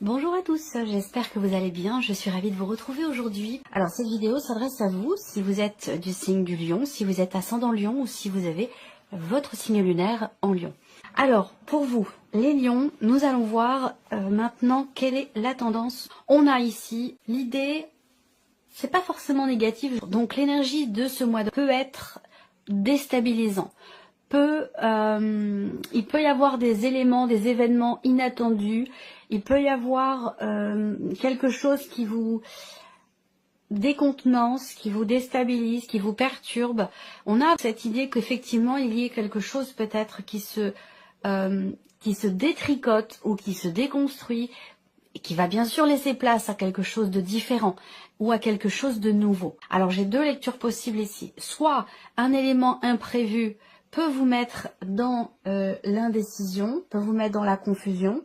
Bonjour à tous, j'espère que vous allez bien, je suis ravie de vous retrouver aujourd'hui. Alors cette vidéo s'adresse à vous si vous êtes du signe du Lion, si vous êtes ascendant Lion ou si vous avez votre signe lunaire en Lion. Alors pour vous, les Lions, nous allons voir maintenant quelle est la tendance. On a ici l'idée, c'est pas forcément négatif, donc l'énergie de ce mois peut être déstabilisant. Il peut y avoir des éléments, des événements inattendus, il peut y avoir quelque chose qui vous décontenance, qui vous déstabilise, qui vous perturbe. On a cette idée qu'effectivement il y ait quelque chose peut-être qui se détricote ou qui se déconstruit, et qui va bien sûr laisser place à quelque chose de différent ou à quelque chose de nouveau. Alors j'ai deux lectures possibles ici. Soit un élément imprévu peut vous mettre dans l'indécision, peut vous mettre dans la confusion,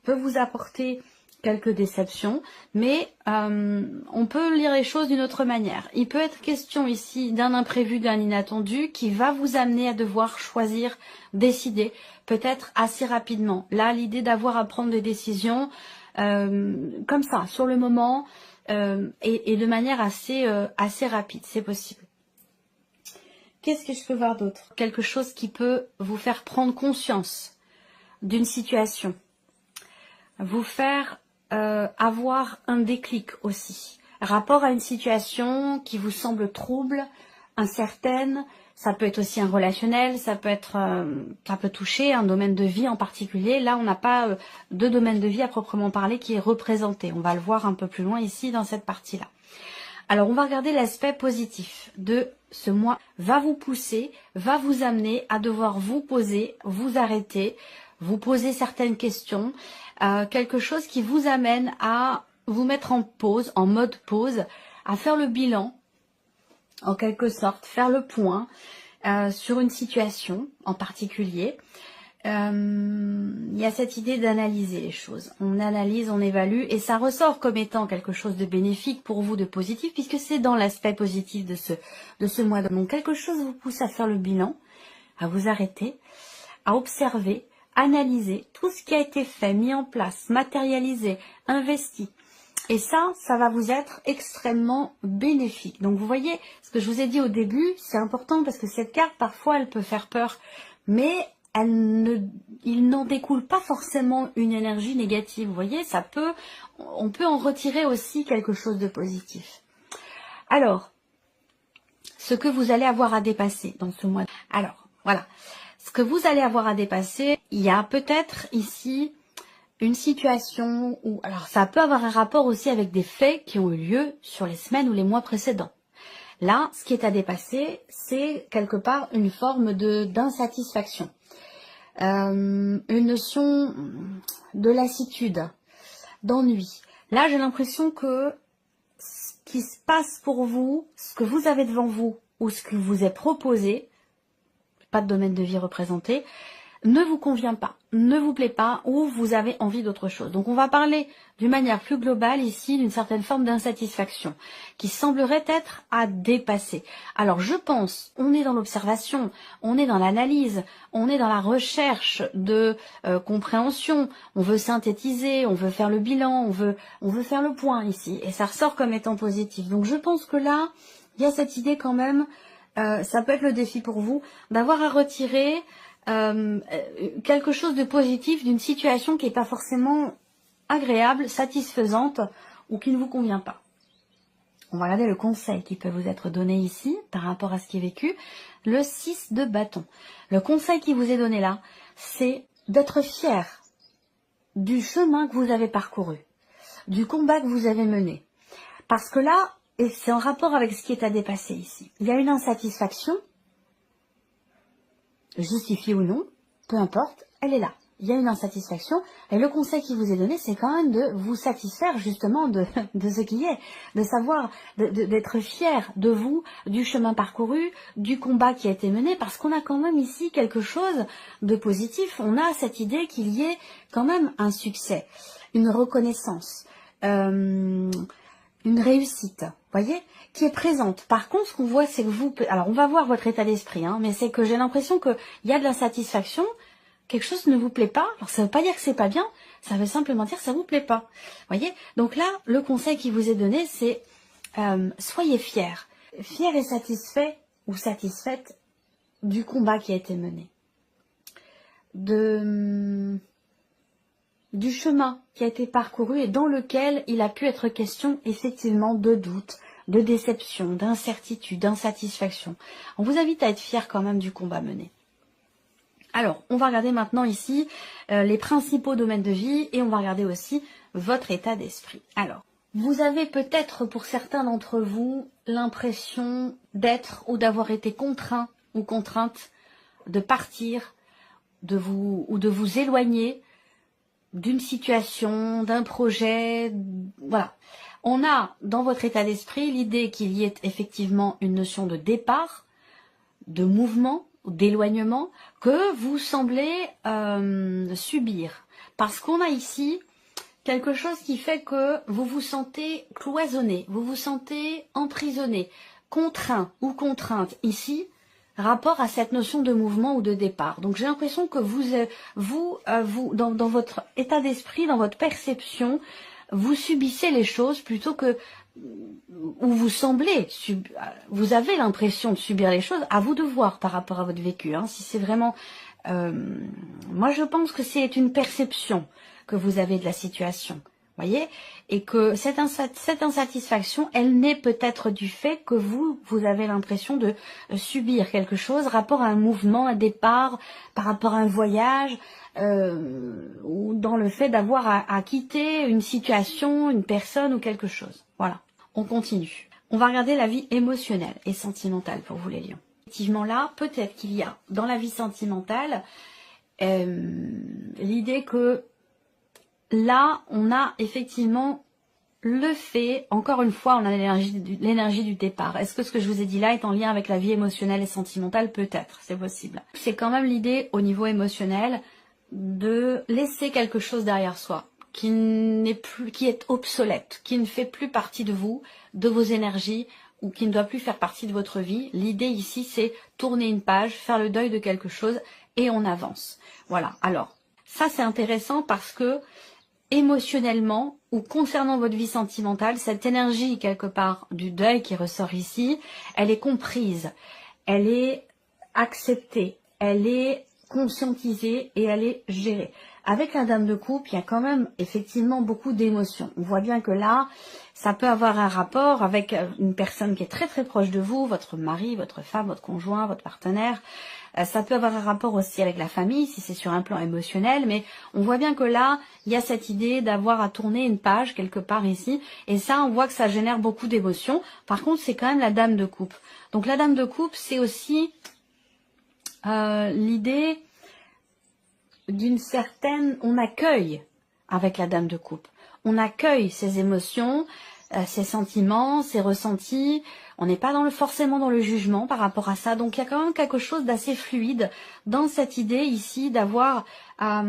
peut vous apporter quelques déceptions, mais on peut lire les choses d'une autre manière. Il peut être question ici d'un imprévu, d'un inattendu qui va vous amener à devoir choisir, décider, peut-être assez rapidement. Là, l'idée d'avoir à prendre des décisions comme ça, sur le moment, et de manière assez rapide, c'est possible. Qu'est-ce que je peux voir d'autre? Quelque chose qui peut vous faire prendre conscience d'une situation, vous faire avoir un déclic aussi, rapport à une situation qui vous semble trouble, incertaine. Ça peut être aussi un relationnel, ça peut toucher un domaine de vie en particulier. Là, on n'a pas de domaine de vie à proprement parler qui est représenté. On va le voir un peu plus loin ici dans cette partie-là. Alors, on va regarder l'aspect positif de ce mois. Va vous pousser, va vous amener à devoir vous poser, vous arrêter, vous poser certaines questions. Quelque chose qui vous amène à vous mettre en pause, en mode pause, à faire le bilan, en quelque sorte, faire le point sur une situation en particulier. Il y a cette idée d'analyser les choses. On analyse, on évalue, et ça ressort comme étant quelque chose de bénéfique pour vous, de positif, puisque c'est dans l'aspect positif de ce mois. Donc quelque chose vous pousse à faire le bilan, à vous arrêter, à observer, analyser tout ce qui a été fait, mis en place, matérialisé, investi. Et ça va vous être extrêmement bénéfique. Donc vous voyez, ce que je vous ai dit au début, c'est important parce que cette carte, parfois, elle peut faire peur. Mais il n'en découle pas forcément une énergie négative. Vous voyez, on peut en retirer aussi quelque chose de positif. Alors, ce que vous allez avoir à dépasser dans ce mois. Alors, voilà. Ce que vous allez avoir à dépasser, il y a peut-être ici une situation où, alors ça peut avoir un rapport aussi avec des faits qui ont eu lieu sur les semaines ou les mois précédents. Là, ce qui est à dépasser, c'est quelque part une forme d'insatisfaction, une notion de lassitude, d'ennui. Là, j'ai l'impression que ce qui se passe pour vous, ce que vous avez devant vous ou ce qui vous est proposé, pas de domaine de vie représenté, ne vous convient pas, ne vous plaît pas ou vous avez envie d'autre chose. Donc on va parler d'une manière plus globale ici d'une certaine forme d'insatisfaction qui semblerait être à dépasser. Alors je pense, on est dans l'observation, on est dans l'analyse, on est dans la recherche de compréhension, on veut synthétiser, on veut faire le bilan, on veut faire le point ici et ça ressort comme étant positif. Donc je pense que là, il y a cette idée quand même, ça peut être le défi pour vous, d'avoir à retirer quelque chose de positif d'une situation qui n'est pas forcément agréable, satisfaisante ou qui ne vous convient pas. On va regarder le conseil qui peut vous être donné ici par rapport à ce qui est vécu. Le 6 de bâton. Le conseil qui vous est donné là, c'est d'être fier du chemin que vous avez parcouru, du combat que vous avez mené. Parce que là, et c'est en rapport avec ce qui est à dépasser ici, il y a une insatisfaction, justifiée ou non, peu importe, elle est là. Il y a une insatisfaction et le conseil qui vous est donné, c'est quand même de vous satisfaire justement de ce qui est, de savoir, d'être fier de vous, du chemin parcouru, du combat qui a été mené, parce qu'on a quand même ici quelque chose de positif. On a cette idée qu'il y ait quand même un succès, une reconnaissance, une réussite, voyez, qui est présente. Par contre, ce qu'on voit, c'est que vous... Alors, on va voir votre état d'esprit, hein, mais c'est que j'ai l'impression qu'il y a de l'insatisfaction, quelque chose ne vous plaît pas. Alors, ça ne veut pas dire que c'est pas bien, Ça veut simplement dire que ça vous plaît pas. Voyez? Donc là, le conseil qui vous est donné, c'est soyez fiers. Fiers et satisfaits ou satisfaites du combat qui a été mené. Du chemin qui a été parcouru et dans lequel il a pu être question effectivement de doute, de déception, d'incertitude, d'insatisfaction. On vous invite à être fiers quand même du combat mené. Alors, on va regarder maintenant ici les principaux domaines de vie et on va regarder aussi votre état d'esprit. Alors, vous avez peut-être pour certains d'entre vous l'impression d'être ou d'avoir été contraint ou contrainte de partir de vous éloigner d'une situation, d'un projet, voilà. On a dans votre état d'esprit l'idée qu'il y ait effectivement une notion de départ, de mouvement, d'éloignement, que vous semblez subir. Parce qu'on a ici quelque chose qui fait que vous vous sentez cloisonné, vous vous sentez emprisonné, contraint ou contrainte ici, rapport à cette notion de mouvement ou de départ. Donc j'ai l'impression que vous dans votre état d'esprit, dans votre perception, vous subissez les choses plutôt que où vous semblez, vous avez l'impression de subir les choses, à vous de voir par rapport à votre vécu. Hein, si c'est vraiment, moi je pense que c'est une perception que vous avez de la situation. Voyez, et que cette insatisfaction, elle naît peut-être du fait que vous avez l'impression de subir quelque chose, rapport à un mouvement, un départ, par rapport à un voyage, ou dans le fait d'avoir à quitter une situation, une personne ou quelque chose. Voilà, on continue. On va regarder la vie émotionnelle et sentimentale pour vous les lions. Effectivement là, peut-être qu'il y a dans la vie sentimentale l'idée que là, on a effectivement le fait, encore une fois, on a l'énergie du départ. Est-ce que ce que je vous ai dit là est en lien avec la vie émotionnelle et sentimentale? Peut-être, c'est possible. C'est quand même l'idée au niveau émotionnel de laisser quelque chose derrière soi, qui est obsolète, qui ne fait plus partie de vous, de vos énergies, ou qui ne doit plus faire partie de votre vie. L'idée ici, c'est tourner une page, faire le deuil de quelque chose, et on avance. Voilà, alors, ça c'est intéressant parce que émotionnellement ou concernant votre vie sentimentale, cette énergie quelque part du deuil qui ressort ici, elle est comprise, elle est acceptée, elle est conscientisée et elle est gérée. Avec la dame de coupe, il y a quand même effectivement beaucoup d'émotions. On voit bien que là, ça peut avoir un rapport avec une personne qui est très très proche de vous, votre mari, votre femme, votre conjoint, votre partenaire. Ça peut avoir un rapport aussi avec la famille, si c'est sur un plan émotionnel, mais on voit bien que là, il y a cette idée d'avoir à tourner une page quelque part ici, et ça, on voit que ça génère beaucoup d'émotions. Par contre, c'est quand même la dame de coupe. Donc la dame de coupe, c'est aussi l'idée d'une certaine... On accueille avec la dame de coupe. On accueille ses émotions, ses sentiments, ses ressentis. On n'est pas forcément dans le jugement par rapport à ça. Donc il y a quand même quelque chose d'assez fluide dans cette idée ici d'avoir à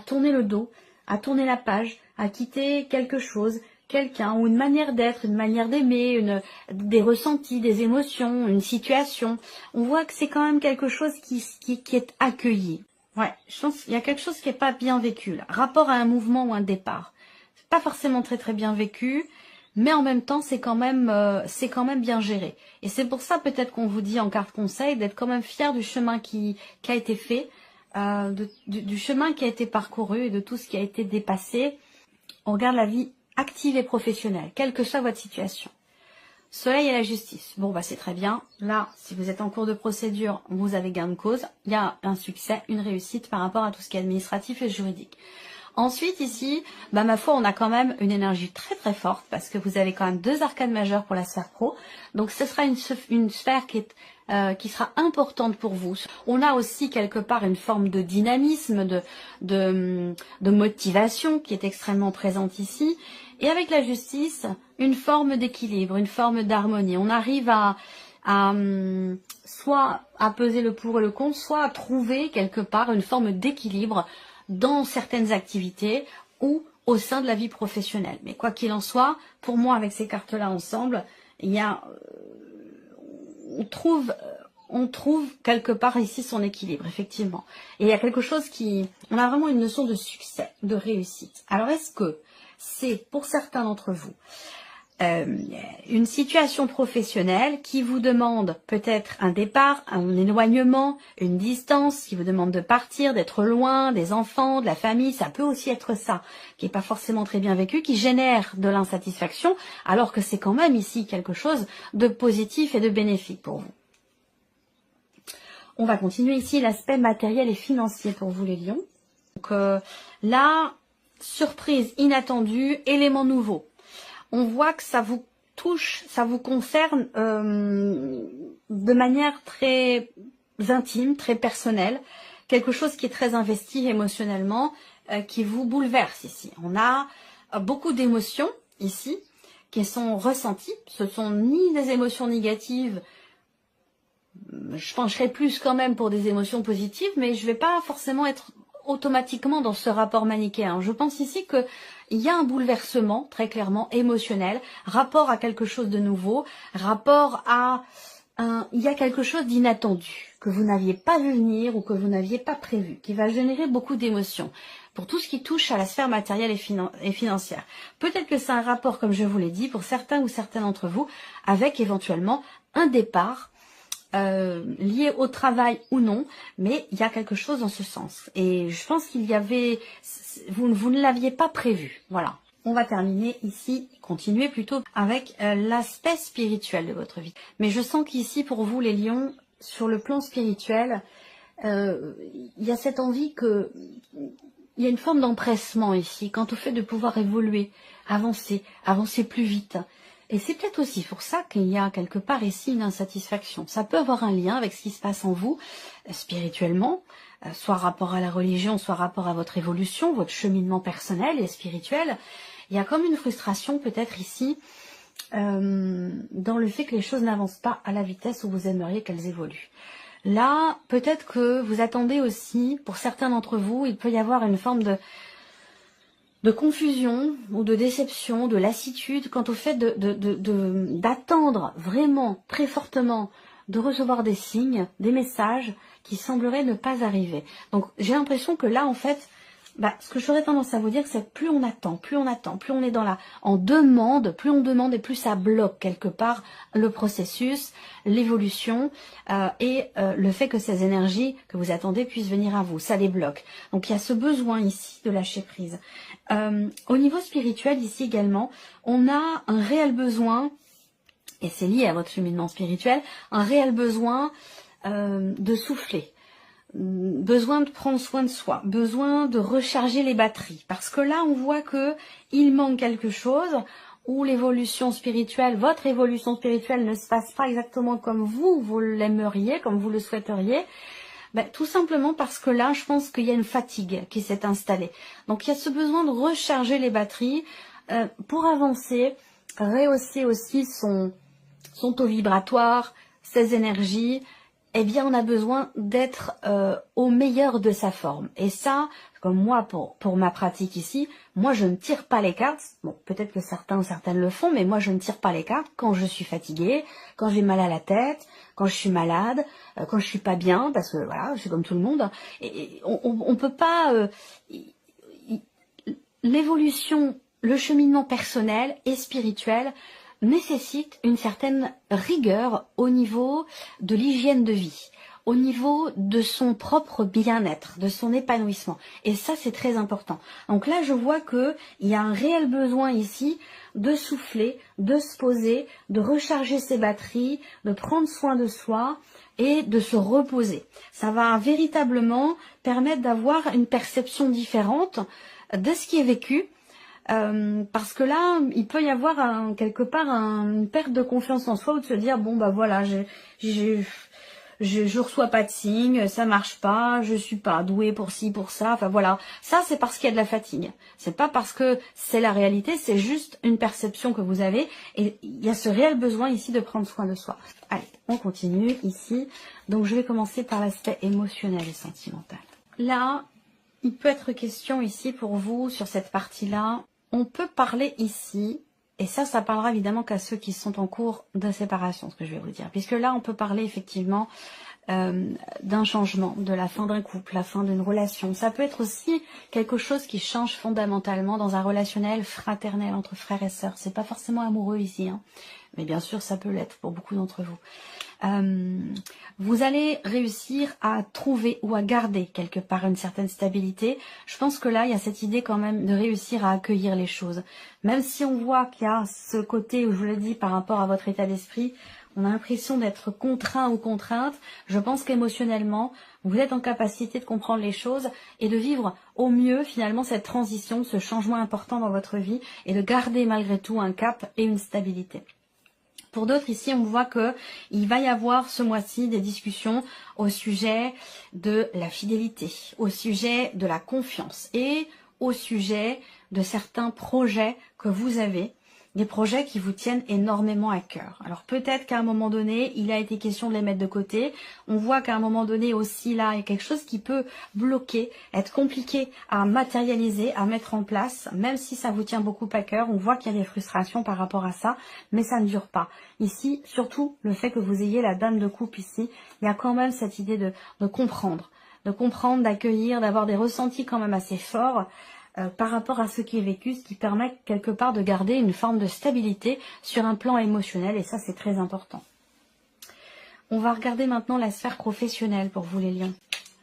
tourner le dos, à tourner la page, à quitter quelque chose, quelqu'un ou une manière d'être, une manière d'aimer, des ressentis, des émotions, une situation. On voit que c'est quand même quelque chose qui est accueilli. Ouais, je pense qu'il y a quelque chose qui n'est pas bien vécu là. Rapport à un mouvement ou un départ. C'est pas forcément très très bien vécu, mais en même temps c'est quand même bien géré. Et c'est pour ça peut-être qu'on vous dit en carte conseil d'être quand même fier du chemin qui a été fait, du chemin qui a été parcouru et de tout ce qui a été dépassé. On regarde la vie active et professionnelle, quelle que soit votre situation. Soleil et la justice. Bon, bah c'est très bien. Là, si vous êtes en cours de procédure, vous avez gain de cause. Il y a un succès, une réussite par rapport à tout ce qui est administratif et juridique. Ensuite, ici, bah, ma foi, on a quand même une énergie très très forte parce que vous avez quand même 2 arcanes majeures pour la sphère pro. Donc, ce sera une sphère qui sera importante pour vous. On a aussi quelque part une forme de dynamisme, de motivation qui est extrêmement présente ici. Et avec la justice, une forme d'équilibre, une forme d'harmonie. On arrive soit à peser le pour et le contre, soit à trouver quelque part une forme d'équilibre dans certaines activités ou au sein de la vie professionnelle. Mais quoi qu'il en soit, pour moi, avec ces cartes-là ensemble, il y a, on trouve on trouve quelque part ici son équilibre, effectivement. Et il y a quelque chose on a vraiment une notion de succès, de réussite. Alors est-ce que c'est, pour certains d'entre vous, une situation professionnelle qui vous demande peut-être un départ, un éloignement, une distance, qui vous demande de partir, d'être loin des enfants, de la famille, ça peut aussi être ça, qui n'est pas forcément très bien vécu, qui génère de l'insatisfaction, alors que c'est quand même ici quelque chose de positif et de bénéfique pour vous. On va continuer ici l'aspect matériel et financier pour vous les lions. Donc là, surprise inattendue, élément nouveau. On voit que ça vous touche, ça vous concerne de manière très intime, très personnelle, quelque chose qui est très investi émotionnellement, qui vous bouleverse ici. On a beaucoup d'émotions ici qui sont ressenties. Ce sont ni des émotions négatives, je pencherai plus quand même pour des émotions positives, mais je ne vais pas forcément être automatiquement dans ce rapport manichéen. Je pense ici qu'il y a un bouleversement, très clairement, émotionnel, rapport à quelque chose de nouveau, rapport à il y a quelque chose d'inattendu, que vous n'aviez pas vu venir ou que vous n'aviez pas prévu, qui va générer beaucoup d'émotions pour tout ce qui touche à la sphère matérielle et financière. Peut-être que c'est un rapport, comme je vous l'ai dit, pour certains ou certaines d'entre vous, avec éventuellement un départ, lié au travail ou non, mais il y a quelque chose dans ce sens. Et je pense qu'il y avait, vous ne l'aviez pas prévu. Voilà. On va terminer ici, continuer plutôt avec l'aspect spirituel de votre vie. Mais je sens qu'ici, pour vous les lions, sur le plan spirituel, il y a cette envie il y a une forme d'empressement ici, quant au fait de pouvoir évoluer, avancer plus vite. Et c'est peut-être aussi pour ça qu'il y a quelque part ici une insatisfaction. Ça peut avoir un lien avec ce qui se passe en vous, spirituellement, soit rapport à la religion, soit rapport à votre évolution, votre cheminement personnel et spirituel. Il y a comme une frustration peut-être ici, dans le fait que les choses n'avancent pas à la vitesse où vous aimeriez qu'elles évoluent. Là, peut-être que vous attendez aussi, pour certains d'entre vous, il peut y avoir une forme de confusion ou de déception, de lassitude quant au fait d'attendre vraiment très fortement de recevoir des signes, des messages qui sembleraient ne pas arriver. Donc j'ai l'impression que là en fait, ce que j'aurais tendance à vous dire, c'est que plus on attend, plus on est en demande, plus on demande et plus ça bloque quelque part le processus, l'évolution et le fait que ces énergies que vous attendez puissent venir à vous, ça les bloque. Donc il y a ce besoin ici de lâcher prise. Au niveau spirituel ici également, on a un réel besoin, et c'est lié à votre cheminement spirituel, un réel besoin de souffler. Besoin de prendre soin de soi, besoin de recharger les batteries, parce que là on voit que il manque quelque chose, ou l'évolution spirituelle, votre évolution spirituelle ne se passe pas exactement comme vous l'aimeriez, comme vous le souhaiteriez, tout simplement parce que là je pense qu'il y a une fatigue qui s'est installée. Donc il y a ce besoin de recharger les batteries pour avancer, rehausser aussi son taux vibratoire, ses énergies. Eh bien, on a besoin d'être au meilleur de sa forme. Et ça, comme moi, pour ma pratique ici, moi, je ne tire pas les cartes. Bon, peut-être que certains ou certaines le font, mais moi, je ne tire pas les cartes quand je suis fatiguée, quand j'ai mal à la tête, quand je suis malade, quand je suis pas bien, parce que voilà, je suis comme tout le monde. Et on peut pas... l'évolution, le cheminement personnel et spirituel nécessite une certaine rigueur au niveau de l'hygiène de vie, au niveau de son propre bien-être, de son épanouissement. Et ça, c'est très important. Donc là, je vois qu'il y a un réel besoin ici de souffler, de se poser, de recharger ses batteries, de prendre soin de soi et de se reposer. Ça va véritablement permettre d'avoir une perception différente de ce qui est vécu, parce que là, il peut y avoir quelque part une perte de confiance en soi ou de se dire bon voilà, je reçois pas de signes, ça marche pas, je suis pas douée pour ci, pour ça, enfin voilà. Ça c'est parce qu'il y a de la fatigue. C'est pas parce que c'est la réalité, c'est juste une perception que vous avez et il y a ce réel besoin ici de prendre soin de soi. Allez, on continue ici. Donc je vais commencer par l'aspect émotionnel et sentimental. Là, il peut être question ici pour vous sur cette partie-là. On peut parler ici Et ça parlera évidemment qu'à ceux qui sont en cours de séparation, ce que je vais vous dire. Puisque là, on peut parler effectivement d'un changement, de la fin d'un couple, la fin d'une relation. Ça peut être aussi quelque chose qui change fondamentalement dans un relationnel fraternel entre frères et sœurs. C'est pas forcément amoureux ici, hein, mais bien sûr, ça peut l'être pour beaucoup d'entre vous. Vous allez réussir à trouver ou à garder quelque part une certaine stabilité. Je pense que là, il y a cette idée quand même de réussir à accueillir les choses. Même si on voit qu'il y a ce côté où je vous l'ai dit par rapport à votre état d'esprit, on a l'impression d'être contraint ou contrainte. Je pense qu'émotionnellement, vous êtes en capacité de comprendre les choses et de vivre au mieux finalement cette transition, ce changement important dans votre vie et de garder malgré tout un cap et une stabilité. Pour d'autres, ici, on voit que il va y avoir ce mois-ci des discussions au sujet de la fidélité, au sujet de la confiance et au sujet de certains projets que vous avez, des projets qui vous tiennent énormément à cœur. Alors peut-être qu'à un moment donné, il a été question de les mettre de côté. On voit qu'à un moment donné aussi, là, il y a quelque chose qui peut bloquer, être compliqué à matérialiser, à mettre en place, même si ça vous tient beaucoup à cœur. On voit qu'il y a des frustrations par rapport à ça, mais ça ne dure pas. Ici, surtout, le fait que vous ayez la dame de coupe ici, il y a quand même cette idée de comprendre, d'accueillir, d'avoir des ressentis quand même assez forts, par rapport à ce qui est vécu, ce qui permet quelque part de garder une forme de stabilité sur un plan émotionnel, et ça c'est très important. On va regarder maintenant la sphère professionnelle pour vous les lions,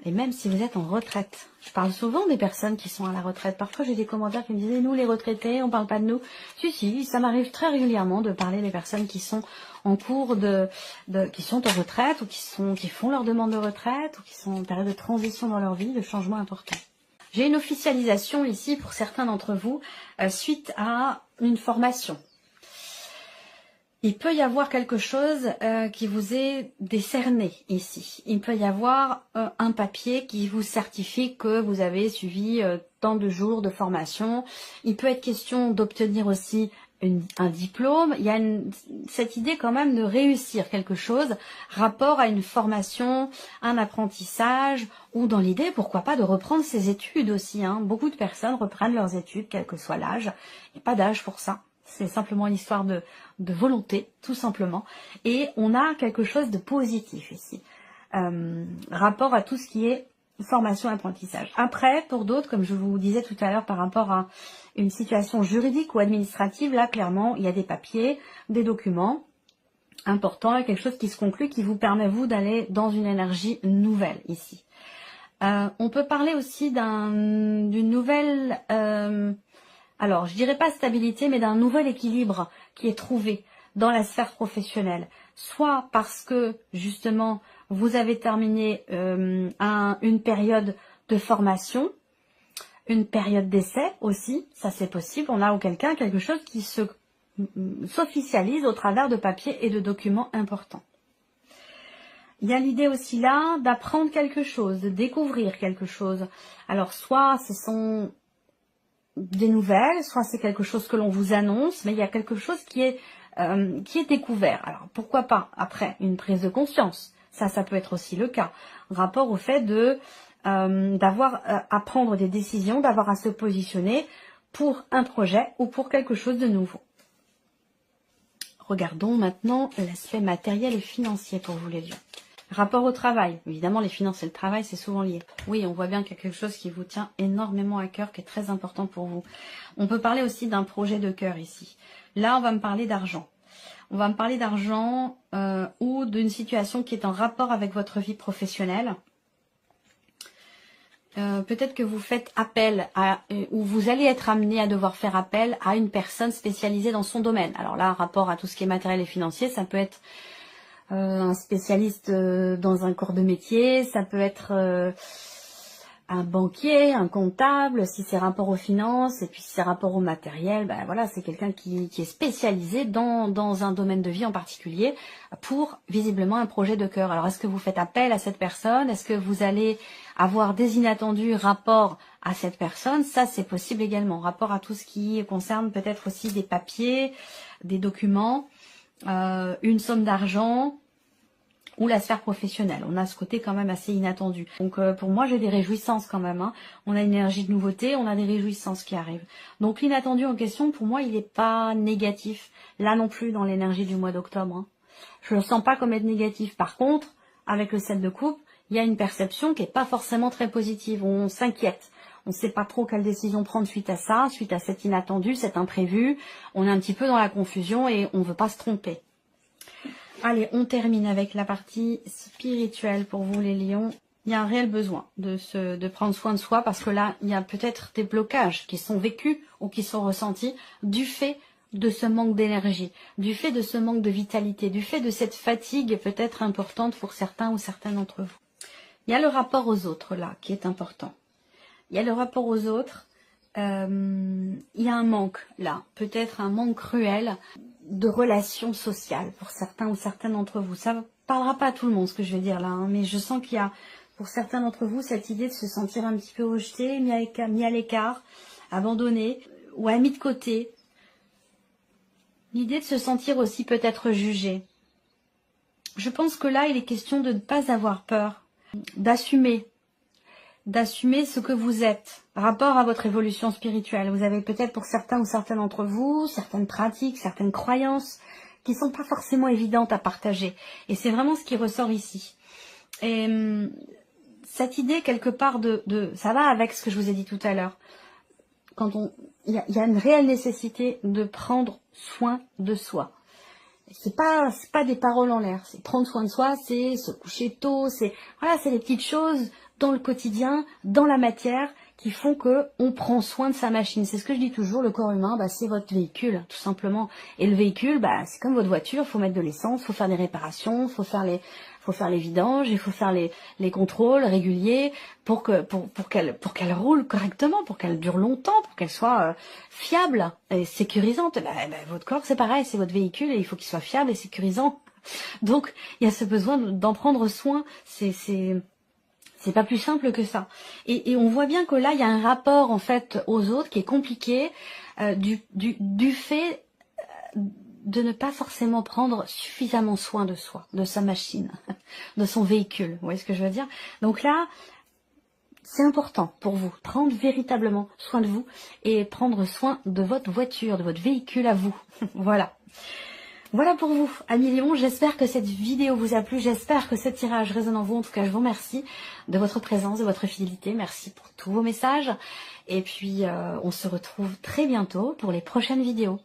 et même si vous êtes en retraite. Je parle souvent des personnes qui sont à la retraite, parfois j'ai des commentaires qui me disent « nous les retraités, on parle pas de nous ». Si, ça m'arrive très régulièrement de parler des personnes qui sont en cours qui sont en retraite, ou qui font leur demande de retraite, ou qui sont en période de transition dans leur vie, de changement important. J'ai une officialisation ici pour certains d'entre vous suite à une formation. Il peut y avoir quelque chose qui vous est décerné ici. Il peut y avoir un papier qui vous certifie que vous avez suivi tant de jours de formation. Il peut être question d'obtenir aussi un diplôme. Il y a cette idée quand même de réussir quelque chose, rapport à une formation, un apprentissage, ou dans l'idée, pourquoi pas, de reprendre ses études aussi. Hein. Beaucoup de personnes reprennent leurs études, quel que soit l'âge. Il n'y a pas d'âge pour ça. C'est simplement une histoire de volonté, tout simplement. Et on a quelque chose de positif ici. Rapport à tout ce qui est formation, apprentissage. Après, pour d'autres, comme je vous disais tout à l'heure par rapport à une situation juridique ou administrative, là, clairement, il y a des papiers, des documents importants, quelque chose qui se conclut, qui vous permet, vous, d'aller dans une énergie nouvelle, ici. On peut parler aussi d'une nouvelle... alors, je dirais pas stabilité, mais d'un nouvel équilibre qui est trouvé dans la sphère professionnelle. Soit parce que, justement, vous avez terminé une période de formation, une période d'essai aussi, ça c'est possible. On a auquel cas quelque chose qui s'officialise au travers de papiers et de documents importants. Il y a l'idée aussi là d'apprendre quelque chose, de découvrir quelque chose. Alors, soit ce sont des nouvelles, soit c'est quelque chose que l'on vous annonce, mais il y a quelque chose qui est découvert. Alors pourquoi pas après une prise de conscience, ça peut être aussi le cas. Rapport au fait d'avoir à prendre des décisions, d'avoir à se positionner pour un projet ou pour quelque chose de nouveau. Regardons maintenant l'aspect matériel et financier pour vous les lions. Rapport au travail, évidemment les finances et le travail c'est souvent lié. Oui, on voit bien qu'il y a quelque chose qui vous tient énormément à cœur, qui est très important pour vous. On peut parler aussi d'un projet de cœur ici. Là on va me parler d'argent. On va me parler d'argent ou d'une situation qui est en rapport avec votre vie professionnelle. Peut-être que vous faites appel ou vous allez être amené à devoir faire appel à une personne spécialisée dans son domaine. Alors là, rapport à tout ce qui est matériel et financier, ça peut être un spécialiste dans un corps de métier, ça peut être un banquier, un comptable, si c'est rapport aux finances, et puis si c'est rapport au matériel, ben voilà, c'est quelqu'un qui est spécialisé dans un domaine de vie en particulier pour visiblement un projet de cœur. Alors est-ce que vous faites appel à cette personne? Est-ce que vous allez avoir des inattendus rapport à cette personne? Ça c'est possible également, rapport à tout ce qui concerne peut-être aussi des papiers, des documents, une somme d'argent, ou la sphère professionnelle. On a ce côté quand même assez inattendu. Donc pour moi, j'ai des réjouissances quand même. Hein. On a une énergie de nouveauté, on a des réjouissances qui arrivent. Donc l'inattendu en question, pour moi, il n'est pas négatif. Là non plus, dans l'énergie du mois d'octobre. Hein. Je ne le sens pas comme être négatif. Par contre, avec le 7 de coupe, il y a une perception qui n'est pas forcément très positive. On s'inquiète. On ne sait pas trop quelle décision prendre suite à ça, suite à cet inattendu, cet imprévu. On est un petit peu dans la confusion et on ne veut pas se tromper. Allez, on termine avec la partie spirituelle pour vous les lions. Il y a un réel besoin de prendre soin de soi parce que là, il y a peut-être des blocages qui sont vécus ou qui sont ressentis du fait de ce manque d'énergie, du fait de ce manque de vitalité, du fait de cette fatigue peut-être importante pour certains ou certaines d'entre vous. Il y a le rapport aux autres là qui est important. Il y a le rapport aux autres, il y a un manque là, peut-être un manque cruel de relations sociales pour certains ou certaines d'entre vous. Ça ne parlera pas à tout le monde ce que je vais dire là, hein, mais je sens qu'il y a pour certains d'entre vous cette idée de se sentir un petit peu rejeté, mis à l'écart, abandonné, ou mis de côté. L'idée de se sentir aussi peut-être jugé. Je pense que là, il est question de ne pas avoir peur, d'assumer ce que vous êtes, rapport à votre évolution spirituelle. Vous avez peut-être pour certains ou certaines d'entre vous, certaines pratiques, certaines croyances qui ne sont pas forcément évidentes à partager. Et c'est vraiment ce qui ressort ici. Et cette idée, quelque part, ça va avec ce que je vous ai dit tout à l'heure. Il y a une réelle nécessité de prendre soin de soi. C'est pas des paroles en l'air. C'est prendre soin de soi, c'est se coucher tôt, c'est les petites choses dans le quotidien, dans la matière, qui font que on prend soin de sa machine. C'est ce que je dis toujours, le corps humain, c'est votre véhicule, tout simplement. Et le véhicule, c'est comme votre voiture, il faut mettre de l'essence, il faut faire des réparations, il faut faire les vidanges, il faut faire les contrôles réguliers pour qu'elle roule correctement, pour qu'elle dure longtemps, pour qu'elle soit fiable et sécurisante. Votre corps, c'est pareil, c'est votre véhicule et il faut qu'il soit fiable et sécurisant. Donc, il y a ce besoin d'en prendre soin. C'est pas plus simple que ça. Et on voit bien que là, il y a un rapport en fait aux autres qui est compliqué du fait de ne pas forcément prendre suffisamment soin de soi, de sa machine, de son véhicule. Vous voyez ce que je veux dire? Donc là, c'est important pour vous, prendre véritablement soin de vous et prendre soin de votre voiture, de votre véhicule à vous. Voilà. Voilà pour vous, amis Lions, j'espère que cette vidéo vous a plu, j'espère que ce tirage résonne en vous. En tout cas, je vous remercie de votre présence, de votre fidélité, merci pour tous vos messages. Et puis, on se retrouve très bientôt pour les prochaines vidéos.